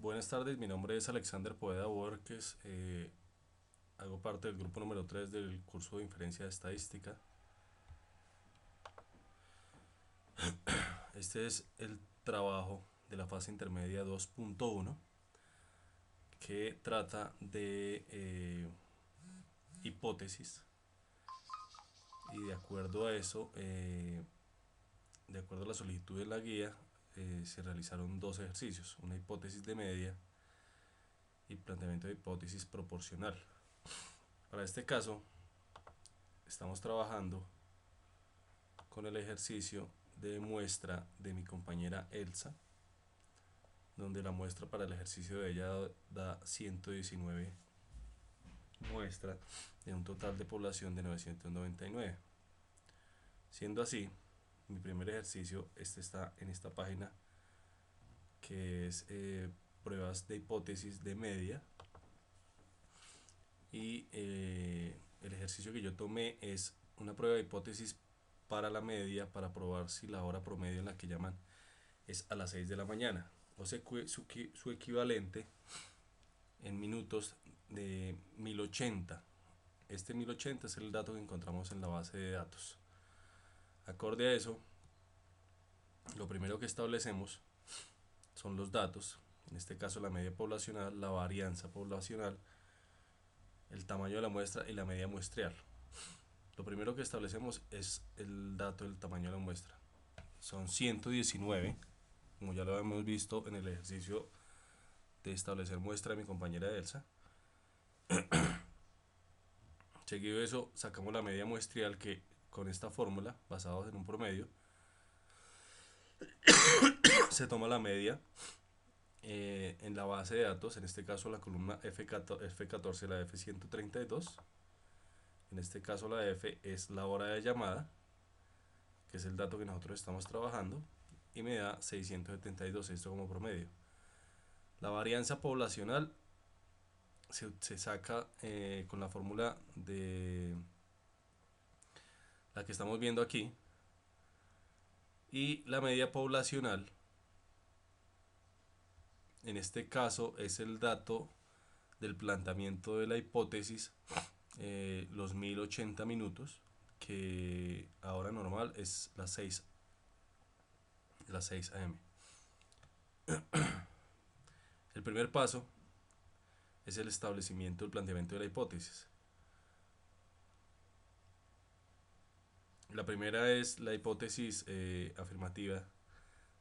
Buenas tardes, mi nombre es Alexander Poeda Borges, hago parte del grupo número 3 del curso de inferencia de estadística. Este es el trabajo de la fase intermedia 2.1 que trata de hipótesis y de acuerdo a eso, de acuerdo a la solicitud de la guía, se realizaron dos ejercicios, una hipótesis de media y planteamiento de hipótesis proporcional. Para este caso, estamos trabajando con el ejercicio de muestra de mi compañera Elsa, donde la muestra para el ejercicio de ella da 119 muestras de un total de población de 999. Siendo así, mi primer ejercicio está en esta página, que es pruebas de hipótesis de media, y el ejercicio que yo tomé es una prueba de hipótesis para la media, para probar si la hora promedio en la que llaman es a las 6 de la mañana, o sea, su equivalente en minutos de 1080. Este 1080 es el dato que encontramos en la base de datos. Acorde a eso, lo primero que establecemos son los datos, en este caso la media poblacional, la varianza poblacional, el tamaño de la muestra y la media muestreal. Lo primero que establecemos es el dato del tamaño de la muestra. Son 119, como ya lo hemos visto en el ejercicio de establecer muestra de mi compañera Elsa. Seguido de eso, sacamos la media muestrial, que con esta fórmula, basados en un promedio, se toma la media en la base de datos, en este caso la columna F14, la F132. En este caso la F es la hora de llamada, que es el dato que nosotros estamos trabajando, y me da 672, esto como promedio. La varianza poblacional se saca con la fórmula de la que estamos viendo aquí, y la media poblacional en este caso es el dato del planteamiento de la hipótesis, los 1080 minutos, que ahora normal es las 6 am. El primer paso es el establecimiento del planteamiento de la hipótesis. La primera es la hipótesis afirmativa,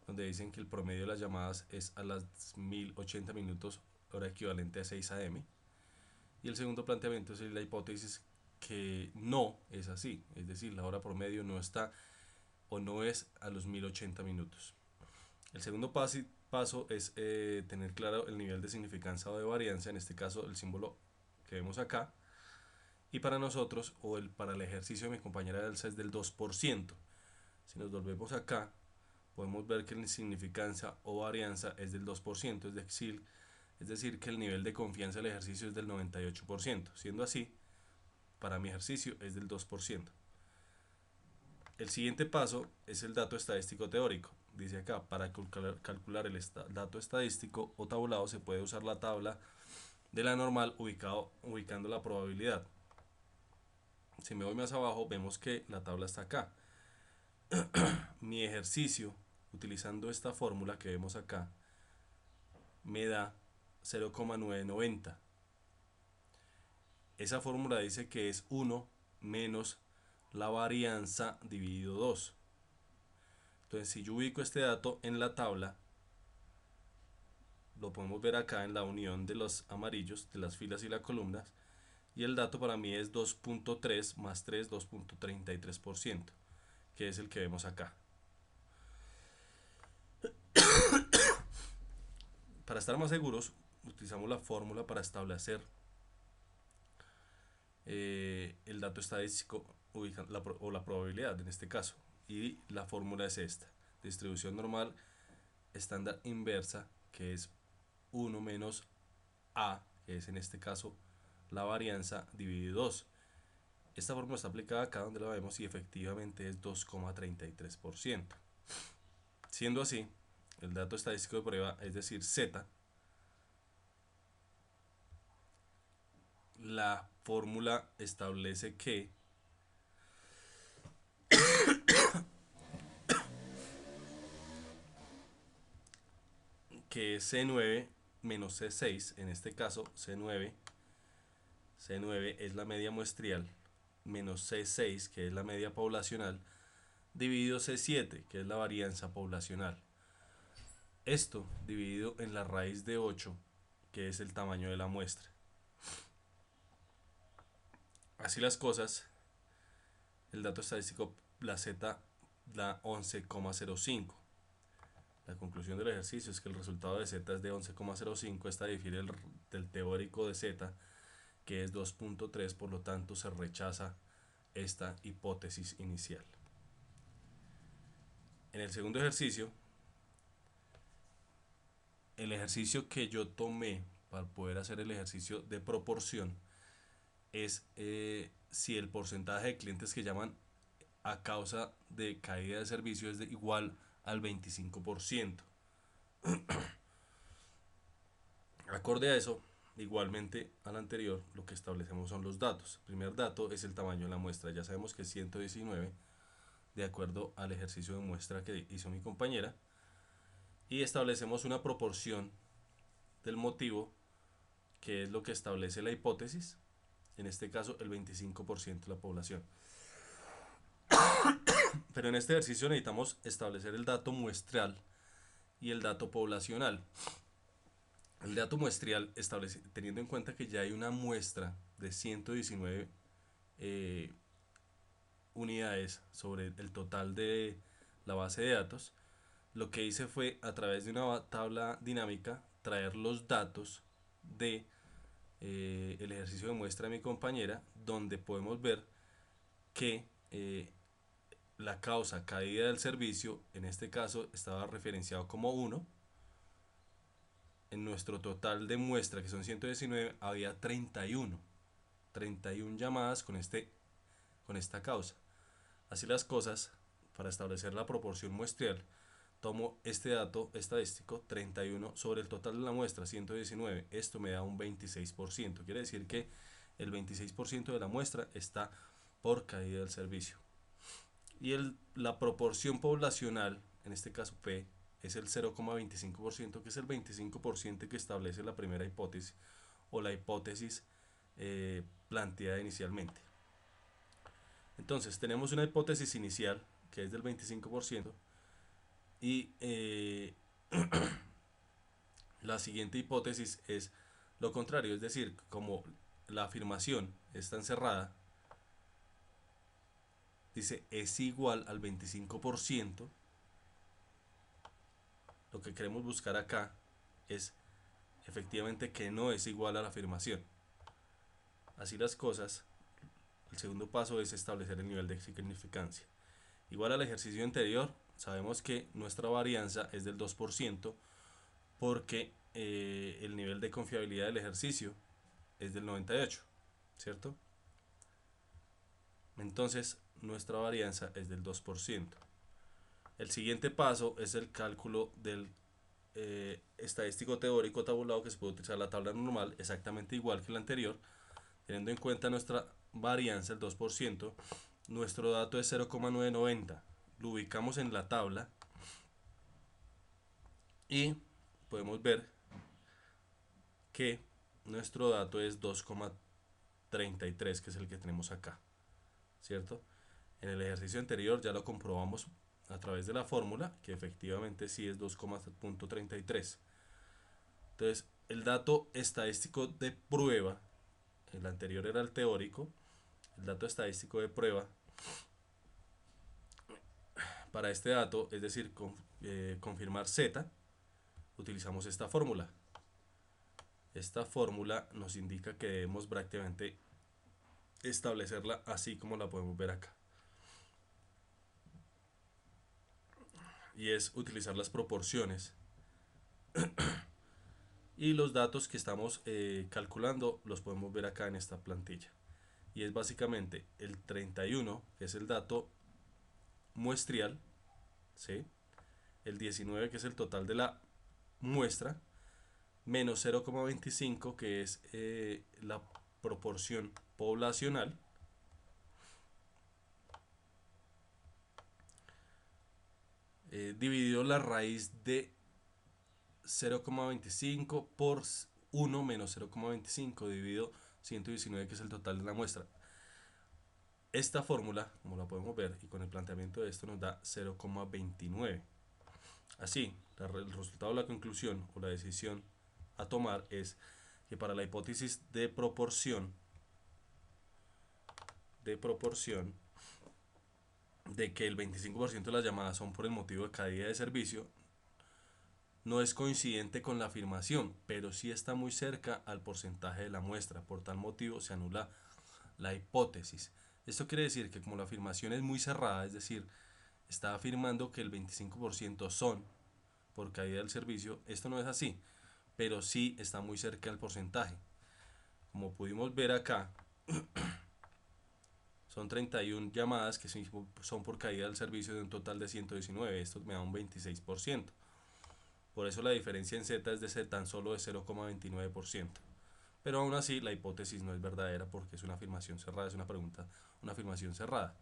donde dicen que el promedio de las llamadas es a las 1080 minutos, hora equivalente a 6 am. Y el segundo planteamiento es la hipótesis que no es así, es decir, la hora promedio no está o no es a los 1080 minutos. El segundo paso es tener claro el nivel de significancia o de varianza, en este caso el símbolo que vemos acá, y para nosotros, para el ejercicio de mi compañera Elsa, es del 2%. Si nos volvemos acá, podemos ver que la significancia o varianza es del 2%, es decir, que el nivel de confianza del ejercicio es del 98%. Siendo así, para mi ejercicio es del 2%. El siguiente paso es el dato estadístico teórico. Dice acá, para calcular el dato estadístico o tabulado se puede usar la tabla de la normal ubicando la probabilidad. Si me voy más abajo, vemos que la tabla está acá. Mi ejercicio, utilizando esta fórmula que vemos acá, me da 0,990. Esa fórmula dice que es 1 menos la varianza dividido 2. Entonces, si yo ubico este dato en la tabla, lo podemos ver acá en la unión de los amarillos, de las filas y las columnas, y el dato para mí es 2.3 más 3, 2.33%, que es el que vemos acá. Para estar más seguros, utilizamos la fórmula para establecer el dato estadístico o la probabilidad en este caso, y la fórmula es esta: distribución normal estándar inversa, que es 1 menos A, que es en este caso la varianza, dividido 2. Esta fórmula está aplicada acá donde la vemos y efectivamente es 2,33%. Siendo así, el dato estadístico de prueba, es decir, Z, la fórmula establece que C9 menos C6, en este caso C9 es la media muestrial, menos C6, que es la media poblacional, dividido C7, que es la varianza poblacional. Esto dividido en la raíz de 8, que es el tamaño de la muestra. Así las cosas, el dato estadístico, la Z da 11,05. La conclusión del ejercicio es que el resultado de Z es de 11,05. Esta difiere del teórico de Z, que es 2.3, por lo tanto se rechaza esta hipótesis inicial. En el segundo ejercicio, el ejercicio que yo tomé para poder hacer el ejercicio de proporción es si el porcentaje de clientes que llaman a causa de caída de servicio es igual al 25%. Acorde a eso, igualmente al anterior, lo que establecemos son los datos. El primer dato es el tamaño de la muestra. Ya sabemos que es 119, de acuerdo al ejercicio de muestra que hizo mi compañera. Y establecemos una proporción del motivo, que es lo que establece la hipótesis. En este caso, el 25% de la población. Pero en este ejercicio necesitamos establecer el dato muestral y el dato poblacional. El dato muestral, teniendo en cuenta que ya hay una muestra de 119 unidades sobre el total de la base de datos, lo que hice fue, a través de una tabla dinámica, traer los datos de el ejercicio de muestra de mi compañera, donde podemos ver que la causa caída del servicio, en este caso estaba referenciado como 1. En nuestro total de muestra, que son 119, había 31 llamadas con esta causa. Así las cosas, para establecer la proporción muestral, tomo este dato estadístico, 31 sobre el total de la muestra, 119. Esto me da un 26%. Quiere decir que el 26% de la muestra está por caída del servicio. Y la proporción poblacional, en este caso P, es el 0,25%, que es el 25% que establece la primera hipótesis o la hipótesis planteada inicialmente. Entonces, tenemos una hipótesis inicial que es del 25% y la siguiente hipótesis es lo contrario, es decir, como la afirmación está encerrada, dice es igual al 25%, lo que queremos buscar acá es efectivamente que no es igual a la afirmación. Así las cosas, el segundo paso es establecer el nivel de significancia. Igual al ejercicio anterior, sabemos que nuestra varianza es del 2% porque el nivel de confiabilidad del ejercicio es del 98%, ¿cierto? Entonces, nuestra varianza es del 2%. El siguiente paso es el cálculo del estadístico teórico tabulado, que se puede utilizar la tabla normal, exactamente igual que el anterior, teniendo en cuenta nuestra varianza, el 2%, nuestro dato es 0,990. Lo ubicamos en la tabla y podemos ver que nuestro dato es 2,33, que es el que tenemos acá, ¿cierto? En el ejercicio anterior ya lo comprobamos a través de la fórmula, que efectivamente sí es 2,33. Entonces, el dato estadístico de prueba, el anterior era el teórico, el dato estadístico de prueba para este dato, es decir, confirmar Z, utilizamos esta fórmula. Esta fórmula nos indica que debemos prácticamente establecerla así como la podemos ver acá. Y es utilizar las proporciones. Y los datos que estamos calculando los podemos ver acá en esta plantilla. Y es básicamente el 31, que es el dato muestrial, ¿sí? El 19, que es el total de la muestra, menos 0,25, que es la proporción poblacional dividido la raíz de 0,25 por 1 menos 0,25 dividido 119, que es el total de la muestra. Esta fórmula, como la podemos ver, y con el planteamiento de esto nos da 0,29. Así, el resultado de la conclusión o la decisión a tomar es que para la hipótesis de proporción de que el 25% de las llamadas son por el motivo de caída de servicio, no es coincidente con la afirmación, pero sí está muy cerca al porcentaje de la muestra. Por tal motivo se anula la hipótesis. Esto quiere decir que como la afirmación es muy cerrada, es decir, está afirmando que el 25% son por caída del servicio, esto no es así, pero sí está muy cerca del porcentaje. Como pudimos ver acá, son 31 llamadas que son por caída del servicio de un total de 119. Esto me da un 26%. Por eso la diferencia en Z es de tan solo de 0,29%. Pero aún así la hipótesis no es verdadera porque es una afirmación cerrada, es una pregunta, una afirmación cerrada.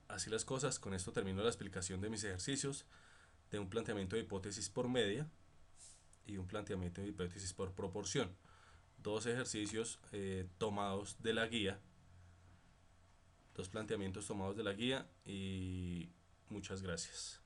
Así las cosas, con esto termino la explicación de mis ejercicios, de un planteamiento de hipótesis por media y un planteamiento de hipótesis por proporción. Dos ejercicios tomados de la guía, dos planteamientos tomados de la guía, y muchas gracias.